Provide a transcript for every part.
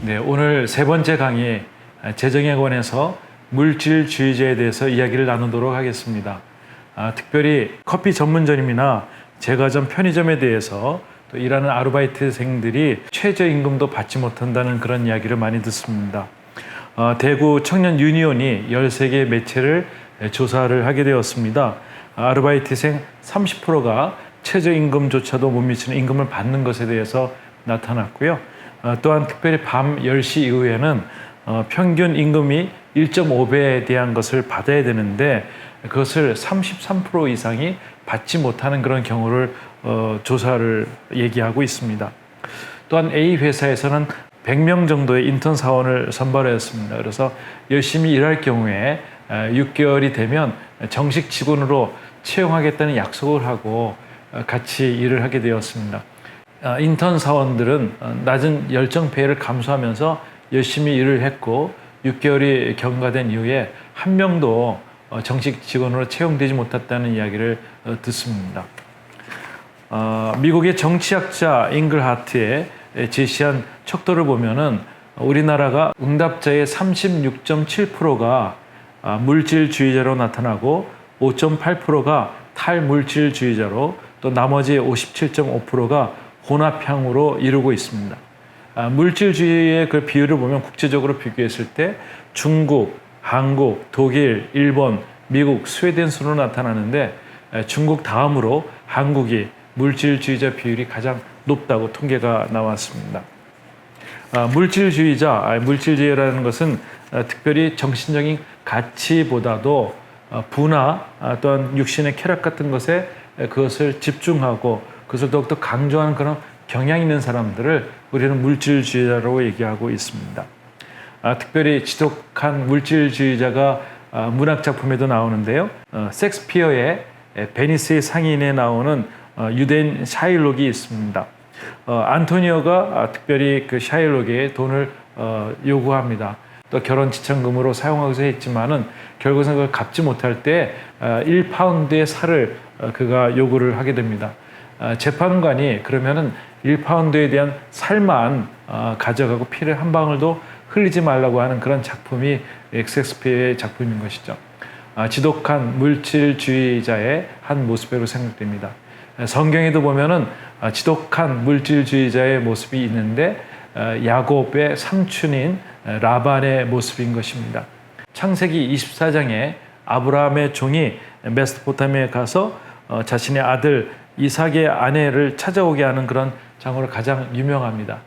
네, 오늘 세 번째 강의 재정에 관해서 물질주의자에 대해서 이야기를 나누도록 하겠습니다. 특별히 커피 전문점이나 제과점, 편의점에 대해서 또 일하는 아르바이트생들이 최저임금도 받지 못한다는 그런 이야기를 많이 듣습니다. 대구 청년 유니온이 13개 매체를 조사를 하게 되었습니다. 아르바이트생 30%가 최저임금조차도 못 미치는 임금을 받는 것에 대해서 나타났고요. 또한 특별히 밤 10시 이후에는 평균 임금이 1.5배에 대한 것을 받아야 되는데 그것을 33% 이상이 받지 못하는 그런 경우를 조사를 얘기하고 있습니다. 또한 A 회사에서는 100명 정도의 인턴 사원을 선발하였습니다. 그래서 열심히 일할 경우에 6개월이 되면 정식 직원으로 채용하겠다는 약속을 하고 같이 일을 하게 되었습니다. 인턴 사원들은 낮은 열정페이를 감수하면서 열심히 일을 했고 6개월이 경과된 이후에 한 명도 정식 직원으로 채용되지 못했다는 이야기를 듣습니다. 미국의 정치학자 잉글하트의 제시한 척도를 보면은 우리나라가 응답자의 36.7%가 물질주의자로 나타나고 5.8%가 탈물질주의자로 또 나머지 57.5%가 혼합형으로 이루고 있습니다. 물질주의의 그 비율을 보면 국제적으로 비교했을 때 중국, 한국, 독일, 일본, 미국, 스웨덴 순으로 나타나는데 중국 다음으로 한국이 물질주의자 비율이 가장 높다고 통계가 나왔습니다. 물질주의라는 것은 특별히 정신적인 가치보다도 부나 또한 육신의 쾌락 같은 것에 그것을 집중하고 그것을 더욱더 강조하는 그런 경향이 있는 사람들을 우리는 물질주의자라고 얘기하고 있습니다. 특별히 지독한 물질주의자가 문학작품에도 나오는데요. 섹스피어의 베니스의 상인에 나오는 유대인 샤일록이 있습니다. 안토니오가 특별히 그 샤일록에게 돈을 요구합니다. 또 결혼 지참금으로 사용하기도 했지만은 결국은 그걸 갚지 못할 때 1파운드의 살을 그가 요구를 하게 됩니다. 재판관이 그러면은 1파운드에 대한 살만 가져가고 피를 한 방울도 흘리지 말라고 하는 그런 작품이 셰익스피어의 작품인 것이죠. 지독한 물질주의자의 한 모습으로 생각됩니다. 성경에도 보면은 지독한 물질주의자의 모습이 있는데 야곱의 삼촌인 라반의 모습인 것입니다. 창세기 24장에 아브라함의 종이 메소포타미아에 가서 자신의 아들 이삭의 아내를 찾아오게 하는 그런 장으로 가장 유명합니다.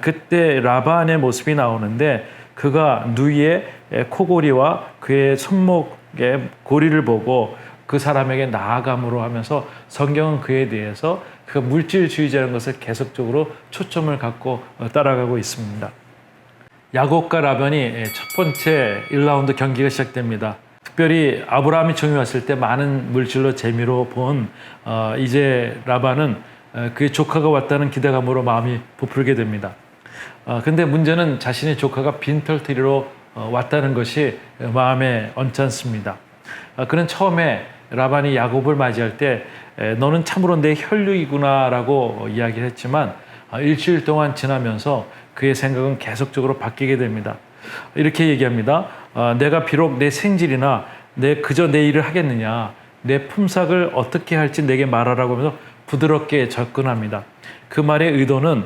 그때 라반의 모습이 나오는데 그가 누이의 코골이와 그의 손목의 고리를 보고 그 사람에게 나아감으로 하면서 성경은 그에 대해서 그 물질주의자라는 것을 계속적으로 초점을 갖고 따라가고 있습니다. 야곱과 라반이 첫 번째 1라운드 경기가 시작됩니다. 특별히 아브라함이 종이 왔을 때 많은 물질로 재미로 본 이제 라반은 그의 조카가 왔다는 기대감으로 마음이 부풀게 됩니다. 근데 문제는 자신의 조카가 빈털터리로 왔다는 것이 마음에 언짢습니다. 그는 처음에 라반이 야곱을 맞이할 때 너는 참으로 내 혈육이구나 라고 이야기를 했지만 일주일 동안 지나면서 그의 생각은 계속적으로 바뀌게 됩니다. 이렇게 얘기합니다. 내가 비록 내 생질이나 그저 내 일을 하겠느냐, 내 품삯을 어떻게 할지 내게 말하라고 하면서 부드럽게 접근합니다. 그 말의 의도는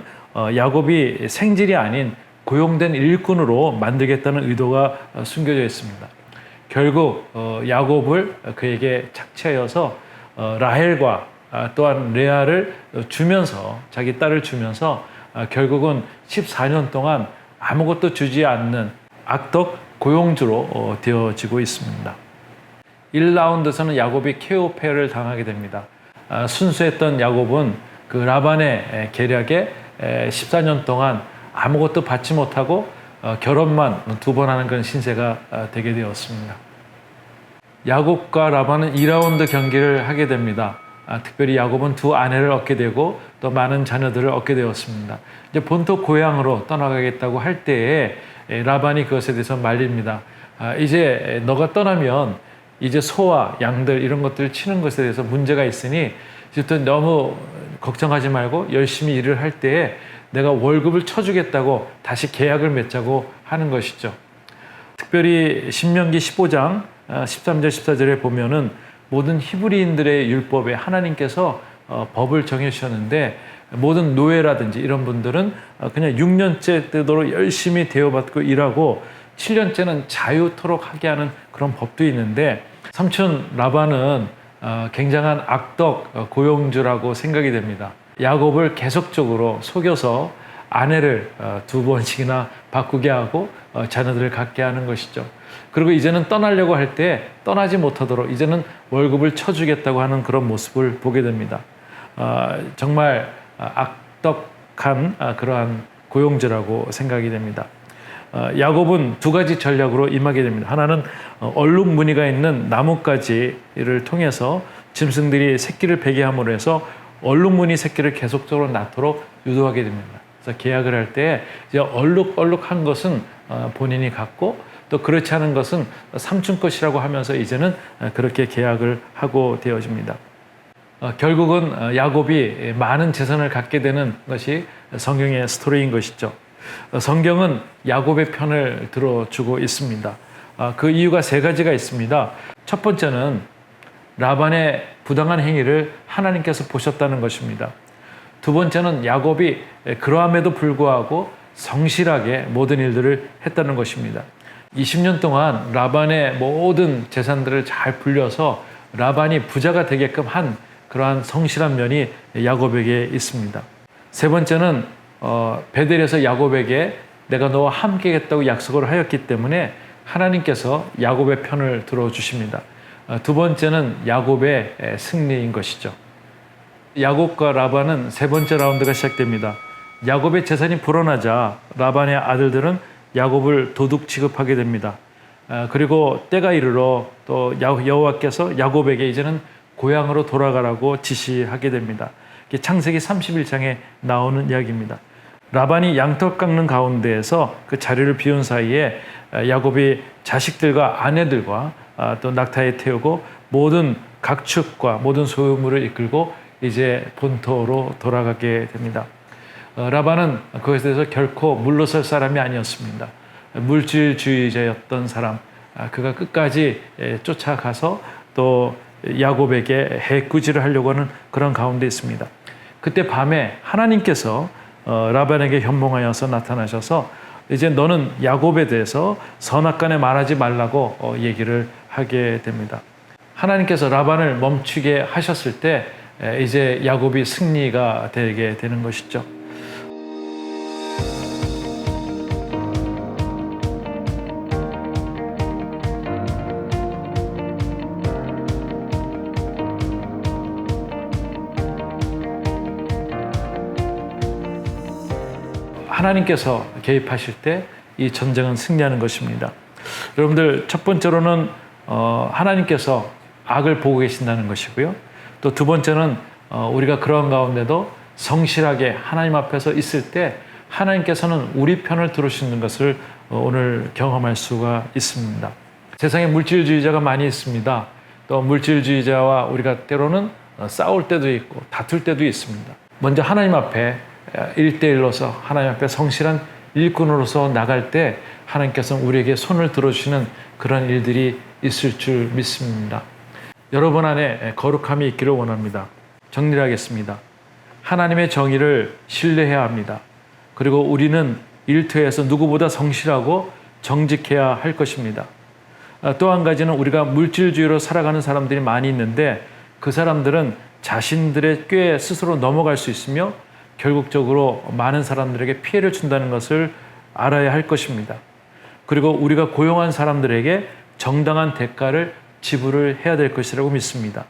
야곱이 생질이 아닌 고용된 일꾼으로 만들겠다는 의도가 숨겨져 있습니다. 결국 야곱을 그에게 착취하여서 라헬과 또한 레아를 주면서 자기 딸을 주면서 결국은 14년 동안 아무것도 주지 않는 악덕 고용주로 되어지고 있습니다. 1라운드에서는 야곱이 케오페를 당하게 됩니다. 순수했던 야곱은 그 라반의 계략에 14년 동안 아무것도 받지 못하고 결혼만 2번 하는 그런 신세가 되게 되었습니다. 야곱과 라반은 2라운드 경기를 하게 됩니다. 특별히 야곱은 2 아내를 얻게 되고 또 많은 자녀들을 얻게 되었습니다. 이제 본토 고향으로 떠나가겠다고 할 때에 라반이 그것에 대해서 말립니다. 이제 너가 떠나면 이제 소와 양들 이런 것들을 치는 것에 대해서 문제가 있으니 이제 또 너무 걱정하지 말고 열심히 일을 할 때에 내가 월급을 쳐주겠다고 다시 계약을 맺자고 하는 것이죠. 특별히 신명기 15장 13절 14절에 보면은 모든 히브리인들의 율법에 하나님께서 법을 정해주셨는데, 모든 노예라든지 이런 분들은 그냥 6년째 되도록 열심히 대우받고 일하고 7년째는 자유토록 하게 하는 그런 법도 있는데, 삼촌 라반은 굉장한 악덕 고용주라고 생각이 됩니다. 야곱을 계속적으로 속여서 아내를 2번씩이나 바꾸게 하고 자녀들을 갖게 하는 것이죠. 그리고 이제는 떠나려고 할 때 떠나지 못하도록 이제는 월급을 쳐주겠다고 하는 그런 모습을 보게 됩니다. 정말 악덕한 그러한 고용주라고 생각이 됩니다. 야곱은 두 가지 전략으로 임하게 됩니다. 하나는 얼룩 무늬가 있는 나뭇가지를 통해서 짐승들이 새끼를 베게 함으로 해서 얼룩 무늬 새끼를 계속적으로 낳도록 유도하게 됩니다. 그래서 계약을 할 때 이제 얼룩한 것은 본인이 갖고, 또 그렇지 않은 것은 삼촌 것이라고 하면서 이제는 그렇게 계약을 하고 되어집니다. 결국은 야곱이 많은 재산을 갖게 되는 것이 성경의 스토리인 것이죠. 성경은 야곱의 편을 들어주고 있습니다. 그 이유가 세 가지가 있습니다. 첫 번째는 라반의 부당한 행위를 하나님께서 보셨다는 것입니다. 두 번째는 야곱이 그러함에도 불구하고 성실하게 모든 일들을 했다는 것입니다. 20년 동안 라반의 모든 재산들을 잘 불려서 라반이 부자가 되게끔 한 그러한 성실한 면이 야곱에게 있습니다. 세 번째는 베델에서 야곱에게 내가 너와 함께 하겠다고 약속을 하였기 때문에 하나님께서 야곱의 편을 들어주십니다. 두 번째는 야곱의 승리인 것이죠. 야곱과 라반은 세 번째 라운드가 시작됩니다. 야곱의 재산이 불어나자 라반의 아들들은 야곱을 도둑 취급하게 됩니다. 그리고 때가 이르러 또 여호와께서 야곱에게 이제는 고향으로 돌아가라고 지시하게 됩니다. 창세기 31장에 나오는 이야기입니다. 라반이 양털 깎는 가운데에서 그 자리를 비운 사이에 야곱이 자식들과 아내들과 또 낙타에 태우고 모든 각축과 모든 소유물을 이끌고 이제 본토로 돌아가게 됩니다. 라반은 그것에 대해서 결코 물러설 사람이 아니었습니다. 물질주의자였던 사람, 그가 끝까지 쫓아가서 또 야곱에게 해꾸지를 하려고 하는 그런 가운데 있습니다. 그때 밤에 하나님께서 라반에게 현몽하여서 나타나셔서 이제 너는 야곱에 대해서 선악간에 말하지 말라고 얘기를 하게 됩니다. 하나님께서 라반을 멈추게 하셨을 때 이제 야곱이 승리가 되게 되는 것이죠. 하나님께서 개입하실 때 이 전쟁은 승리하는 것입니다. 여러분들, 첫 번째로는 하나님께서 악을 보고 계신다는 것이고요. 또 두 번째는 우리가 그런 가운데도 성실하게 하나님 앞에서 있을 때 하나님께서는 우리 편을 들어주시는 것을 오늘 경험할 수가 있습니다. 세상에 물질주의자가 많이 있습니다. 또 물질주의자와 우리가 때로는 싸울 때도 있고 다툴 때도 있습니다. 먼저 하나님 앞에 1대1로서 하나님 앞에 성실한 일꾼으로서 나갈 때 하나님께서는 우리에게 손을 들어주시는 그런 일들이 있을 줄 믿습니다. 여러분 안에 거룩함이 있기를 원합니다. 정리를 하겠습니다. 하나님의 정의를 신뢰해야 합니다. 그리고 우리는 일터에서 누구보다 성실하고 정직해야 할 것입니다. 또 한 가지는 우리가 물질주의로 살아가는 사람들이 많이 있는데 그 사람들은 자신들의 꾀에 스스로 넘어갈 수 있으며 결국적으로 많은 사람들에게 피해를 준다는 것을 알아야 할 것입니다. 그리고 우리가 고용한 사람들에게 정당한 대가를 지불을 해야 될 것이라고 믿습니다.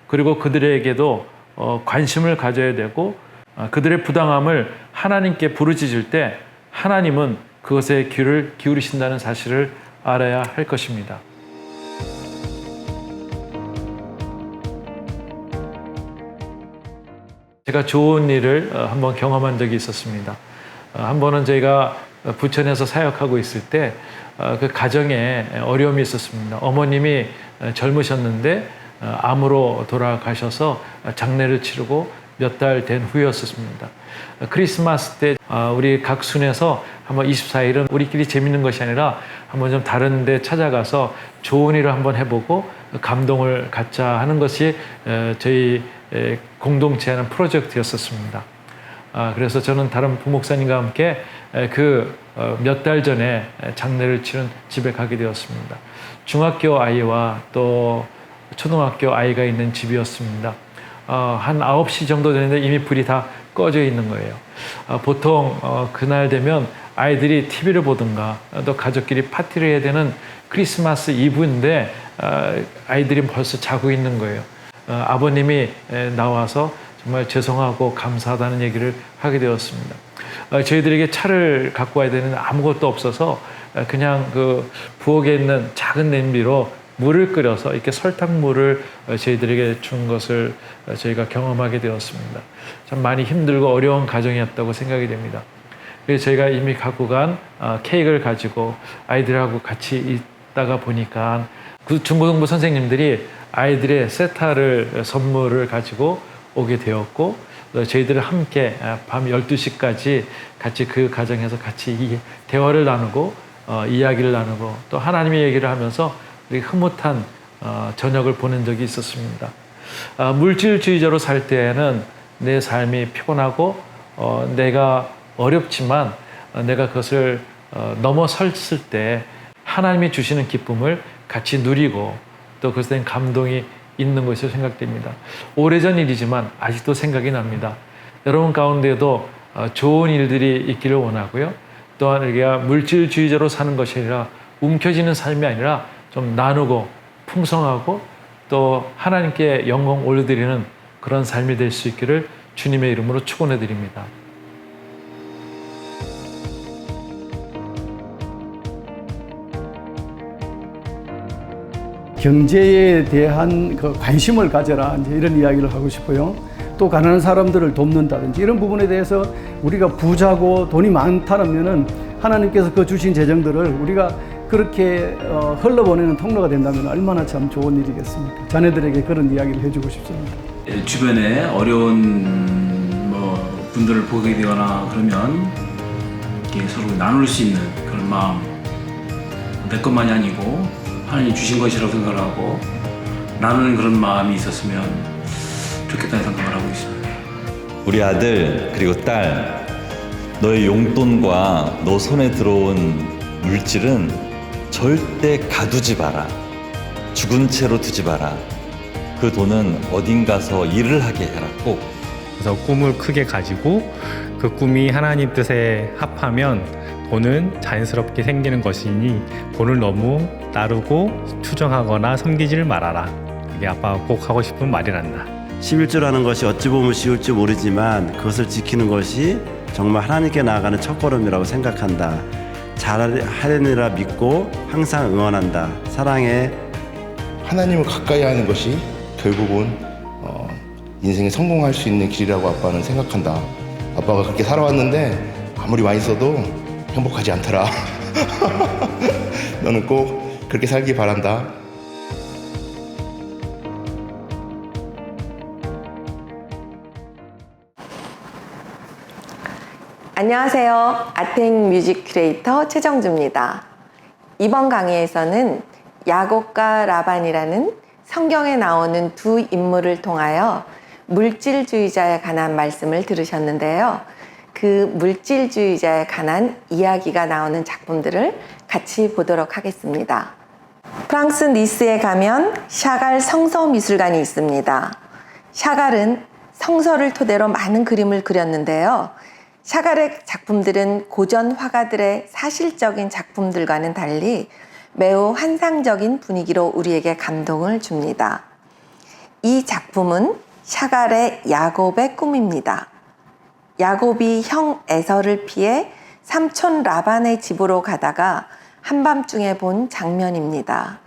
그리고 그들에게도 관심을 가져야 되고 그들의 부당함을 하나님께 부르짖을 때 하나님은 그것에 귀를 기울이신다는 사실을 알아야 할 것입니다. 제가 좋은 일을 한번 경험한 적이 있었습니다. 한 번은 저희가 부천에서 사역하고 있을 때 그 가정에 어려움이 있었습니다. 어머님이 젊으셨는데 암으로 돌아가셔서 장례를 치르고 몇 달 된 후였습니다. 크리스마스 때 우리 각순에서 한번 24일은 우리끼리 재밌는 것이 아니라 한번 좀 다른 데 찾아가서 좋은 일을 한번 해보고 감동을 갖자 하는 것이 저희 공동체 하는 프로젝트였었습니다. 그래서 저는 다른 부목사님과 함께 몇 달 전에 장례를 치른 집에 가게 되었습니다. 중학교 아이와 또 초등학교 아이가 있는 집이었습니다. 한 9시 정도 되는데 이미 불이 다 꺼져 있는 거예요. 보통 그날 되면 아이들이 TV를 보든가 또 가족끼리 파티를 해야 되는 크리스마스 이브인데 아이들이 벌써 자고 있는 거예요. 아버님이 나와서 정말 죄송하고 감사하다는 얘기를 하게 되었습니다. 저희들에게 차를 갖고 와야 되는 아무것도 없어서 그냥 그 부엌에 있는 작은 냄비로 물을 끓여서 이렇게 설탕물을 저희들에게 준 것을 저희가 경험하게 되었습니다. 참 많이 힘들고 어려운 가정이었다고 생각이 됩니다. 그래서 저희가 이미 갖고 간 케이크를 가지고 아이들하고 같이 있다가 보니까 그 중고등부 선생님들이 아이들의 세타를 선물을 가지고 오게 되었고 저희들은 함께 밤 12시까지 같이 그 가정에서 같이 이 대화를 나누고 이야기를 나누고 또 하나님의 얘기를 하면서 우리 흐뭇한 저녁을 보낸 적이 있었습니다. 물질주의자로 살 때에는 내 삶이 피곤하고 내가 어렵지만 내가 그것을 넘어섰을 때 하나님이 주시는 기쁨을 같이 누리고 또 그것에 대한 감동이 있는 것으로 생각됩니다. 오래전 일이지만 아직도 생각이 납니다. 여러분 가운데도 좋은 일들이 있기를 원하고요. 또한 우리가 물질주의자로 사는 것이 아니라 움켜쥐는 삶이 아니라 좀 나누고 풍성하고 또 하나님께 영광 올려드리는 그런 삶이 될 수 있기를 주님의 이름으로 축원해 드립니다. 경제에 대한 그 관심을 가져라, 이제 이런 이야기를 하고 싶어요. 또 가난한 사람들을 돕는다든지 이런 부분에 대해서 우리가 부자고 돈이 많다면은 하나님께서 그 주신 재정들을 우리가 그렇게 흘러보내는 통로가 된다면 얼마나 참 좋은 일이겠습니까? 자녀들에게 그런 이야기를 해주고 싶습니다. 주변에 어려운 분들을 보게 되거나 그러면 이렇게 서로 나눌 수 있는 그런 마음, 내 것만이 아니고 하나님 주신 것이라고 생각을 하고 나누는 그런 마음이 있었으면 좋겠다는 생각을 하고 있습니다. 우리 아들 그리고 딸, 너의 용돈과 너 손에 들어온 물질은 절대 가두지 마라. 죽은 채로 두지 마라. 그 돈은 어딘 가서 일을 하게 해라 꼭. 그래서 꿈을 크게 가지고 그 꿈이 하나님 뜻에 합하면 돈은 자연스럽게 생기는 것이니 돈을 너무 나르고 투정하거나 섬기지를 말아라. 이게 아빠가 꼭 하고 싶은 말이란다. 11조라는 것이 어찌 보면 쉬울지 모르지만 그것을 지키는 것이 정말 하나님께 나아가는 첫걸음이라고 생각한다. 잘하려니라 믿고 항상 응원한다. 사랑해. 하나님을 가까이 하는 것이 결국은 인생에 성공할 수 있는 길이라고 아빠는 생각한다. 아빠가 그렇게 살아왔는데 아무리 많이 써도 행복하지 않더라. 너는 꼭 그렇게 살기 바란다. 안녕하세요. 아텍 뮤직 큐레이터 최정주입니다. 이번 강의에서는 야곱과 라반이라는 성경에 나오는 두 인물을 통하여 물질주의자에 관한 말씀을 들으셨는데요. 그 물질주의자에 관한 이야기가 나오는 작품들을 같이 보도록 하겠습니다. 프랑스 니스에 가면 샤갈 성서미술관이 있습니다. 샤갈은 성서를 토대로 많은 그림을 그렸는데요. 샤갈의 작품들은 고전 화가들의 사실적인 작품들과는 달리 매우 환상적인 분위기로 우리에게 감동을 줍니다. 이 작품은 샤갈의 야곱의 꿈입니다. 야곱이 형 에서를 피해 삼촌 라반의 집으로 가다가 한밤중에 본 장면입니다.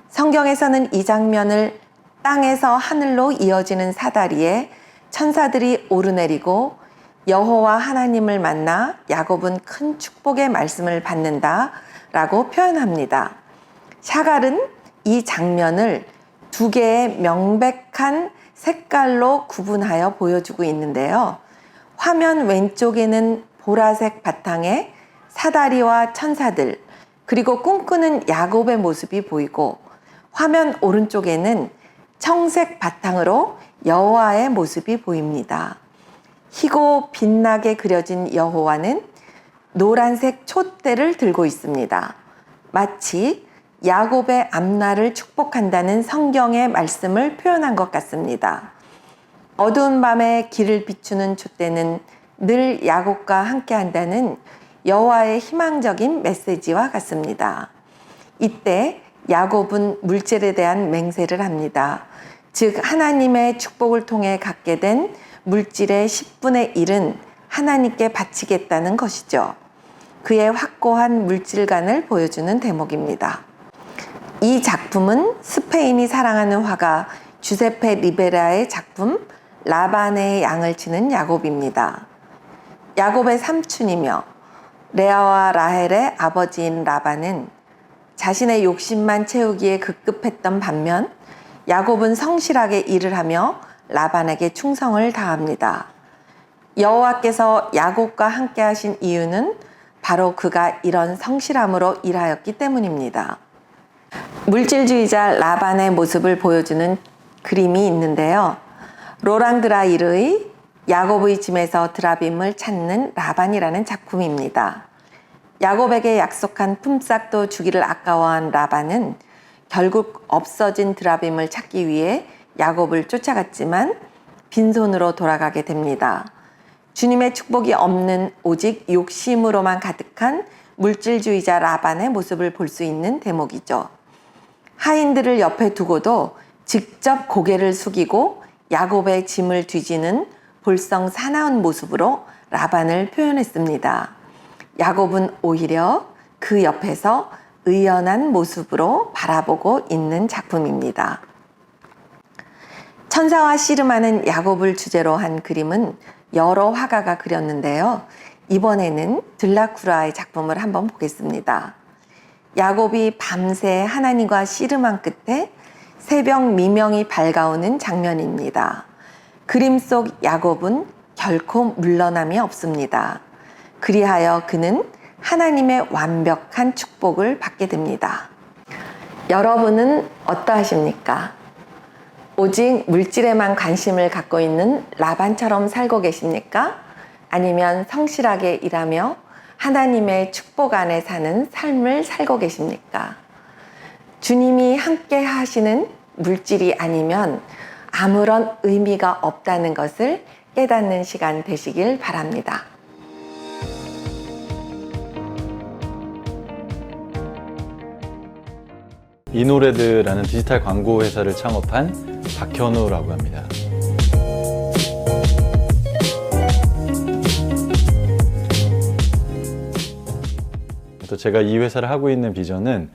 성경에서는 이 장면을 땅에서 하늘로 이어지는 사다리에 천사들이 오르내리고 여호와 하나님을 만나 야곱은 큰 축복의 말씀을 받는다 라고 표현합니다. 샤갈은 이 장면을 두 개의 명백한 색깔로 구분하여 보여주고 있는데요. 화면 왼쪽에는 보라색 바탕에 사다리와 천사들, 그리고 꿈꾸는 야곱의 모습이 보이고, 화면 오른쪽에는 청색 바탕으로 여호와의 모습이 보입니다. 희고 빛나게 그려진 여호와는 노란색 촛대를 들고 있습니다. 마치 야곱의 앞날을 축복한다는 성경의 말씀을 표현한 것 같습니다. 어두운 밤에 길을 비추는 촛대는 늘 야곱과 함께한다는 여호와의 희망적인 메시지와 같습니다. 이때 야곱은 물질에 대한 맹세를 합니다. 즉 하나님의 축복을 통해 갖게 된 물질의 10분의 1은 하나님께 바치겠다는 것이죠. 그의 확고한 물질관을 보여주는 대목입니다. 이 작품은 스페인이 사랑하는 화가 주세페 리베라의 작품 라반의 양을 치는 야곱입니다. 야곱의 삼촌이며 레아와 라헬의 아버지인 라반은 자신의 욕심만 채우기에 급급했던 반면 야곱은 성실하게 일을 하며 라반에게 충성을 다합니다. 여호와께서 야곱과 함께 하신 이유는 바로 그가 이런 성실함으로 일하였기 때문입니다. 물질주의자 라반의 모습을 보여주는 그림이 있는데요. 로랑드라일의 야곱의 짐에서 드라빔을 찾는 라반이라는 작품입니다. 야곱에게 약속한 품삯도 주기를 아까워한 라반은 결국 없어진 드라빔을 찾기 위해 야곱을 쫓아갔지만 빈손으로 돌아가게 됩니다. 주님의 축복이 없는 오직 욕심으로만 가득한 물질주의자 라반의 모습을 볼 수 있는 대목이죠. 하인들을 옆에 두고도 직접 고개를 숙이고 야곱의 짐을 뒤지는 볼성 사나운 모습으로 라반을 표현했습니다. 야곱은 오히려 그 옆에서 의연한 모습으로 바라보고 있는 작품입니다. 천사와 씨름하는 야곱을 주제로 한 그림은 여러 화가가 그렸는데요. 이번에는 들라쿠라의 작품을 한번 보겠습니다. 야곱이 밤새 하나님과 씨름한 끝에 새벽 미명이 밝아오는 장면입니다. 그림 속 야곱은 결코 물러남이 없습니다. 그리하여 그는 하나님의 완벽한 축복을 받게 됩니다. 여러분은 어떠하십니까? 오직 물질에만 관심을 갖고 있는 라반처럼 살고 계십니까? 아니면 성실하게 일하며 하나님의 축복 안에 사는 삶을 살고 계십니까? 주님이 함께 하시는 물질이 아니면 아무런 의미가 없다는 것을 깨닫는 시간 되시길 바랍니다. 이노레드라는 디지털 광고 회사를 창업한 박현우라고 합니다. 또 제가 이 회사를 하고 있는 비전은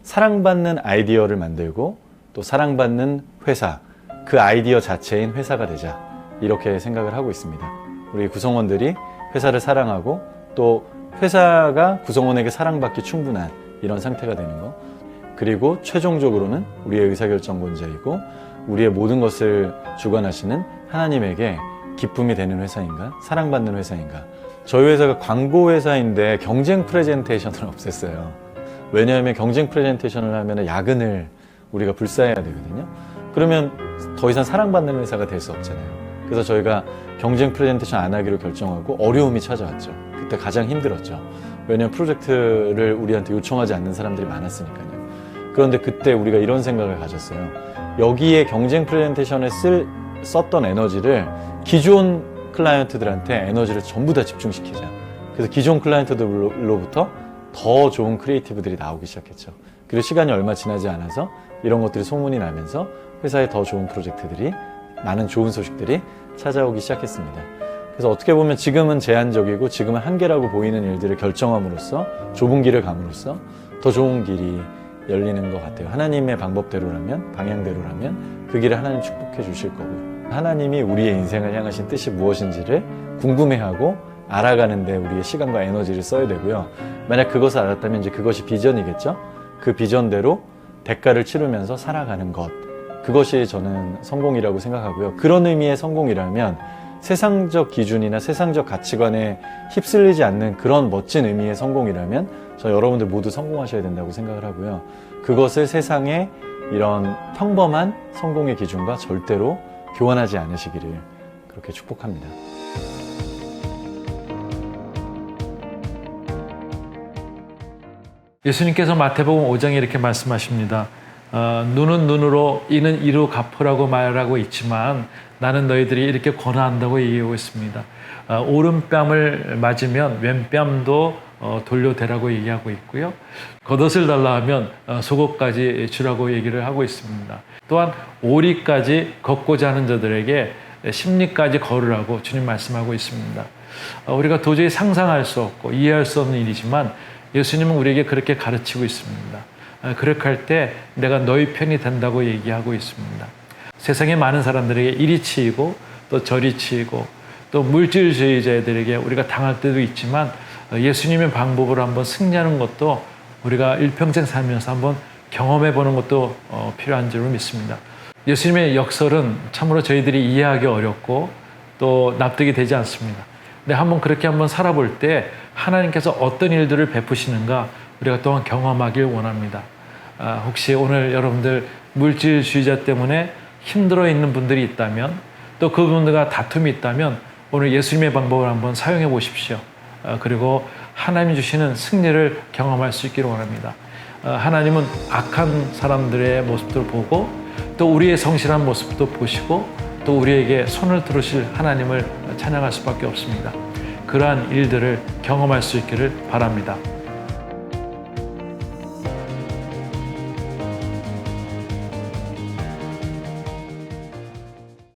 사랑받는 아이디어를 만들고 또 사랑받는 회사, 그 아이디어 자체인 회사가 되자, 이렇게 생각을 하고 있습니다. 우리 구성원들이 회사를 사랑하고 또 회사가 구성원에게 사랑받기 충분한 이런 상태가 되는 거, 그리고 최종적으로는 우리의 의사결정권자이고 우리의 모든 것을 주관하시는 하나님에게 기쁨이 되는 회사인가, 사랑받는 회사인가. 저희 회사가 광고 회사인데 경쟁 프레젠테이션을 없앴어요. 왜냐하면 경쟁 프레젠테이션을 하면 야근을 우리가 불사해야 되거든요. 그러면 더 이상 사랑받는 회사가 될 수 없잖아요. 그래서 저희가 경쟁 프레젠테이션 안 하기로 결정하고 어려움이 찾아왔죠. 그때 가장 힘들었죠. 왜냐하면 프로젝트를 우리한테 요청하지 않는 사람들이 많았으니까요. 그런데 그때 우리가 이런 생각을 가졌어요. 여기에 경쟁 프레젠테이션에 썼던 에너지를 기존 클라이언트들한테 에너지를 전부 다 집중시키자. 그래서 기존 클라이언트들로부터 더 좋은 크리에이티브들이 나오기 시작했죠. 그리고 시간이 얼마 지나지 않아서 이런 것들이 소문이 나면서 회사에 더 좋은 프로젝트들이, 많은 좋은 소식들이 찾아오기 시작했습니다. 그래서 어떻게 보면 지금은 제한적이고 지금은 한계라고 보이는 일들을 결정함으로써, 좁은 길을 감으로써 더 좋은 길이 열리는 것 같아요. 하나님의 방법대로라면, 방향대로라면 그 길을 하나님 축복해 주실 거고요. 하나님이 우리의 인생을 향하신 뜻이 무엇인지를 궁금해하고 알아가는 데 우리의 시간과 에너지를 써야 되고요. 만약 그것을 알았다면 이제 그것이 비전이겠죠? 그 비전대로 대가를 치르면서 살아가는 것, 그것이 저는 성공이라고 생각하고요. 그런 의미의 성공이라면 세상적 기준이나 세상적 가치관에 휩쓸리지 않는 그런 멋진 의미의 성공이라면 저 여러분들 모두 성공하셔야 된다고 생각을 하고요. 그것을 세상의 이런 평범한 성공의 기준과 절대로 교환하지 않으시기를 그렇게 축복합니다. 예수님께서 마태복음 5장에 이렇게 말씀하십니다. 눈은 눈으로 이는 이로 갚으라고 말하고 있지만 나는 너희들이 이렇게 권한다고 얘기하고 있습니다. 오른뺨을 맞으면 왼뺨도 돌려대라고 얘기하고 있고요. 겉옷을 달라 하면 속옷까지 주라고 얘기를 하고 있습니다. 또한 오리까지 걷고자 하는 자들에게 십리까지 걸으라고 주님 말씀하고 있습니다. 우리가 도저히 상상할 수 없고 이해할 수 없는 일이지만 예수님은 우리에게 그렇게 가르치고 있습니다. 그렇게 할 때 내가 너희 편이 된다고 얘기하고 있습니다. 세상에 많은 사람들에게 이리 치이고 또 저리 치이고 또 물질주의자들에게 우리가 당할 때도 있지만 예수님의 방법으로 한번 승리하는 것도 우리가 일평생 살면서 한번 경험해 보는 것도 필요한 줄로 믿습니다. 예수님의 역설은 참으로 저희들이 이해하기 어렵고 또 납득이 되지 않습니다. 근데 한번 그렇게 한번 살아볼 때 하나님께서 어떤 일들을 베푸시는가 우리가 또한 경험하길 원합니다. 혹시 오늘 여러분들 물질주의자 때문에 힘들어 있는 분들이 있다면 또 그분들과 다툼이 있다면 오늘 예수님의 방법을 한번 사용해 보십시오. 그리고 하나님이 주시는 승리를 경험할 수 있기를 원합니다. 하나님은 악한 사람들의 모습도 보고 또 우리의 성실한 모습도 보시고 또 우리에게 손을 들으실 하나님을 찬양할 수밖에 없습니다. 그러한 일들을 경험할 수 있기를 바랍니다.